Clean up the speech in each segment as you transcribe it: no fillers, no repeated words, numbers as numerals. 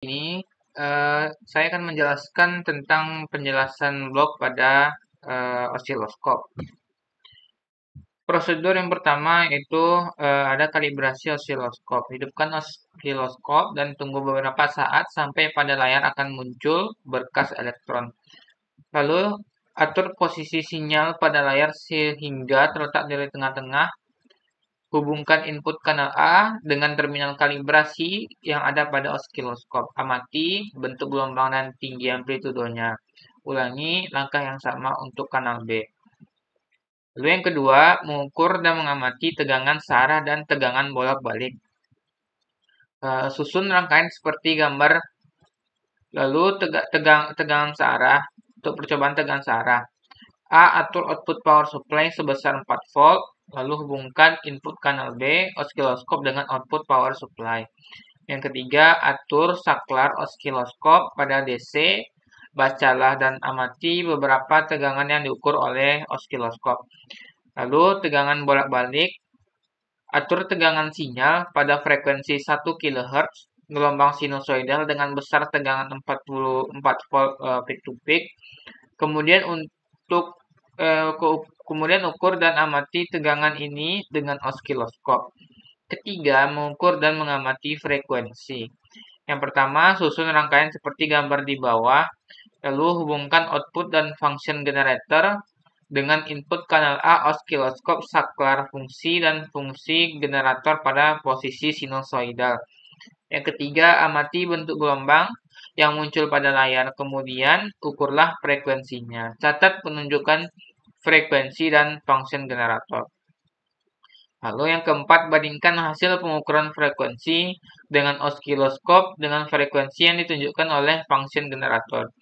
Ini saya akan menjelaskan tentang penjelasan blok pada osiloskop. Prosedur yang pertama itu ada kalibrasi osiloskop. Hidupkan osiloskop dan tunggu beberapa saat sampai pada layar akan muncul berkas elektron. Lalu atur posisi sinyal pada layar sehingga terletak di tengah-tengah. Hubungkan input kanal A dengan terminal kalibrasi yang ada pada osiloskop. Amati bentuk gelombang dan tinggi amplitudonya. Ulangi langkah yang sama untuk kanal B. Lalu yang kedua, mengukur dan mengamati tegangan searah dan tegangan bolak-balik. Susun rangkaian seperti gambar. Lalu tegangan searah. Untuk percobaan tegangan searah. A. Atur output power supply sebesar 4 volt. Lalu hubungkan input kanal B, osiloskop dengan output power supply. Yang ketiga, atur saklar osiloskop pada DC. Bacalah dan amati beberapa tegangan yang diukur oleh osiloskop. Lalu tegangan bolak-balik. Atur tegangan sinyal pada frekuensi 1 kHz, gelombang sinusoidal dengan besar tegangan 44 volt peak to peak. Kemudian kemudian ukur dan amati tegangan ini dengan osiloskop. Ketiga, mengukur dan mengamati frekuensi. Yang pertama, susun rangkaian seperti gambar di bawah, lalu hubungkan output dan function generator dengan input kanal A osiloskop saklar fungsi dan fungsi generator pada posisi sinusoidal. Yang ketiga, amati bentuk gelombang yang muncul pada layar. Kemudian, ukurlah frekuensinya. Catat penunjukan frekuensi dan function generator. Lalu yang keempat, bandingkan hasil pengukuran frekuensi dengan osiloskop dengan frekuensi yang ditunjukkan oleh function generator.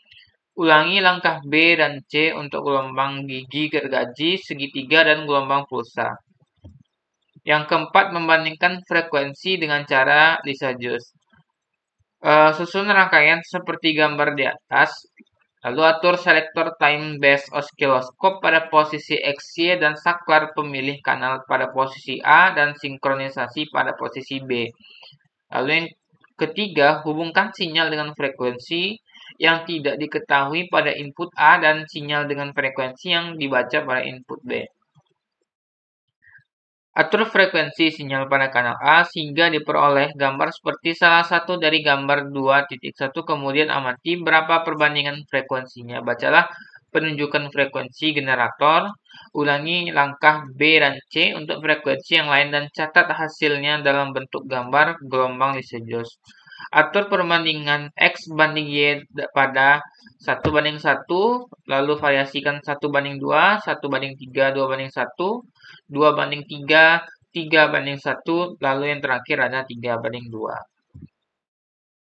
Ulangi langkah B dan C untuk gelombang gigi gergaji, segitiga, dan gelombang pulsa. Yang keempat, membandingkan frekuensi dengan cara Lisa Jones. Susun rangkaian seperti gambar di atas. Lalu atur selektor time base osiloskop pada posisi XY dan saklar pemilih kanal pada posisi A dan sinkronisasi pada posisi B. Lalu yang ketiga, hubungkan sinyal dengan frekuensi yang tidak diketahui pada input A dan sinyal dengan frekuensi yang dibaca pada input B. Atur frekuensi sinyal pada kanal A sehingga diperoleh gambar seperti salah satu dari gambar 2.1. Kemudian amati berapa perbandingan frekuensinya. Bacalah penunjukan frekuensi generator. Ulangi langkah B dan C untuk frekuensi yang lain dan catat hasilnya dalam bentuk gambar gelombang Lisa Jones. Atur perbandingan X banding Y pada 1:1, lalu variasikan 1:2, 1:3, 2:1, 2:3, 3:1, lalu yang terakhir ada 3:2.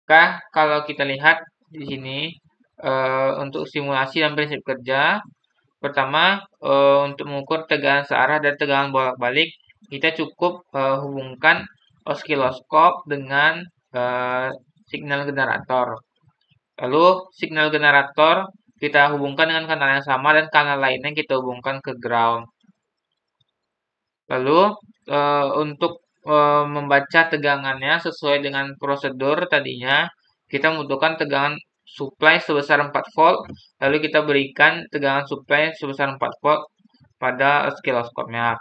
Oke, kalau kita lihat di sini untuk simulasi dan prinsip kerja, pertama untuk mengukur tegangan searah dan tegangan bolak-balik, kita cukup hubungkan osiloskop dengan signal generator. Lalu signal generator kita hubungkan dengan kanal yang sama dan kanal lainnya kita hubungkan ke ground. Lalu untuk membaca tegangannya sesuai dengan prosedur tadinya, kita membutuhkan tegangan supply sebesar 4 volt, lalu kita berikan tegangan supply sebesar 4 volt pada osiloskopnya.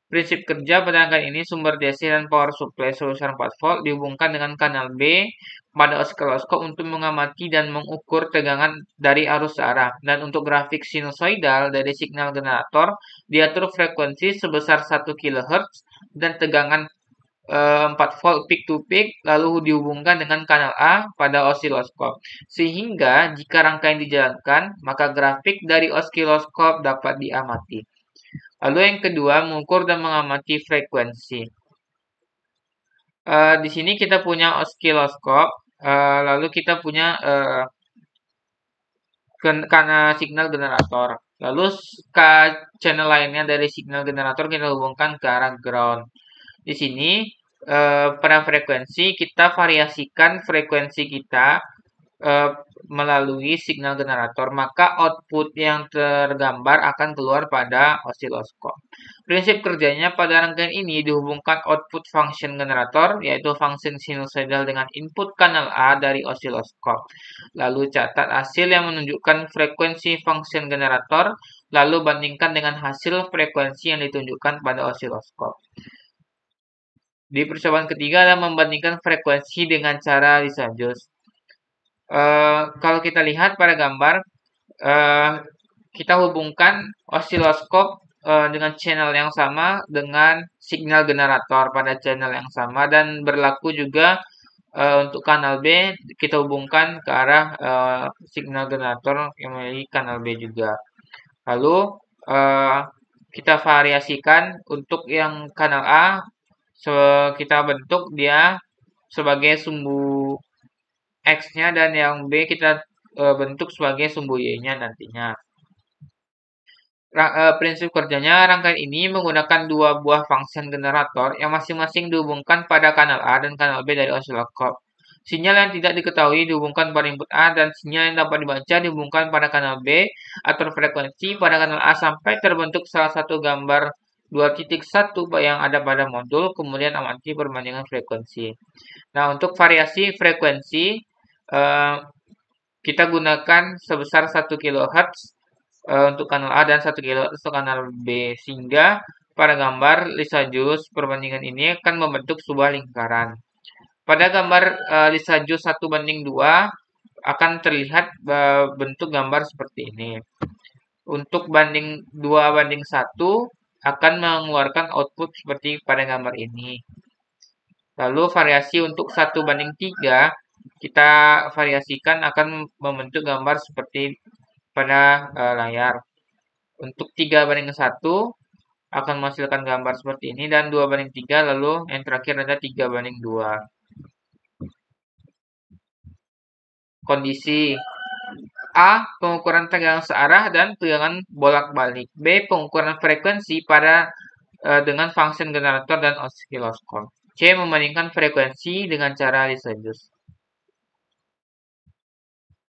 Prinsip kerja pada rangkaian ini, sumber DC dan power supply sebesar 4 volt dihubungkan dengan kanal B pada osiloskop untuk mengamati dan mengukur tegangan dari arus searah. Dan untuk grafik sinusoidal dari signal generator, diatur frekuensi sebesar 1 kHz dan tegangan 4 volt peak to peak, lalu dihubungkan dengan kanal A pada osiloskop. Sehingga jika rangkaian dijalankan, maka grafik dari osiloskop dapat diamati. Lalu yang kedua, mengukur dan mengamati frekuensi. Di sini kita punya osiloskop, lalu kita punya karena signal generator. Lalu ke channel lainnya dari signal generator kita hubungkan ke arah ground. Di sini pada frekuensi kita variasikan frekuensi kita eh, melalui signal generator, maka output yang tergambar akan keluar pada osiloskop. Prinsip kerjanya pada rangkaian ini dihubungkan output function generator, yaitu function sinusoidal dengan input kanal A dari osiloskop. Lalu catat hasil yang menunjukkan frekuensi function generator, lalu bandingkan dengan hasil frekuensi yang ditunjukkan pada osiloskop. Di percobaan ketiga adalah membandingkan frekuensi dengan cara Lisa Jones. Kalau kita lihat pada gambar, eh, kita hubungkan osiloskop dengan channel yang sama dengan signal generator pada channel yang sama, dan berlaku juga untuk kanal B kita hubungkan ke arah signal generator yang memiliki kanal B juga. Lalu kita variasikan untuk yang kanal A, kita bentuk dia sebagai sumbu X-nya, dan yang B kita bentuk sebagai sumbu Y-nya nantinya. Prinsip kerjanya, rangkaian ini menggunakan dua buah function generator yang masing-masing dihubungkan pada kanal A dan kanal B dari osiloskop. Sinyal yang tidak diketahui dihubungkan pada input A, dan sinyal yang dapat dibaca dihubungkan pada kanal B atau frekuensi pada kanal A sampai terbentuk salah satu gambar 2.1 yang ada pada modul, kemudian amati perbandingan frekuensi. Nah, untuk variasi frekuensi, kita gunakan sebesar 1 kHz untuk kanal A dan 1 kHz untuk kanal B, sehingga pada gambar Lisa Jones perbandingan ini akan membentuk sebuah lingkaran. Pada gambar Lisa Jones 1:2 akan terlihat bentuk gambar seperti ini. Untuk banding 2:1 akan mengeluarkan output seperti pada gambar ini. Lalu variasi untuk 1:3 kita variasikan akan membentuk gambar seperti pada layar. Untuk 3:1 akan menghasilkan gambar seperti ini, dan 2:3, lalu yang terakhir ada 3:2. Kondisi A, pengukuran tegangan searah dan tegangan bolak-balik. B, pengukuran frekuensi pada dengan function generator dan osiloskop. C, membandingkan frekuensi dengan cara Lisa Jones.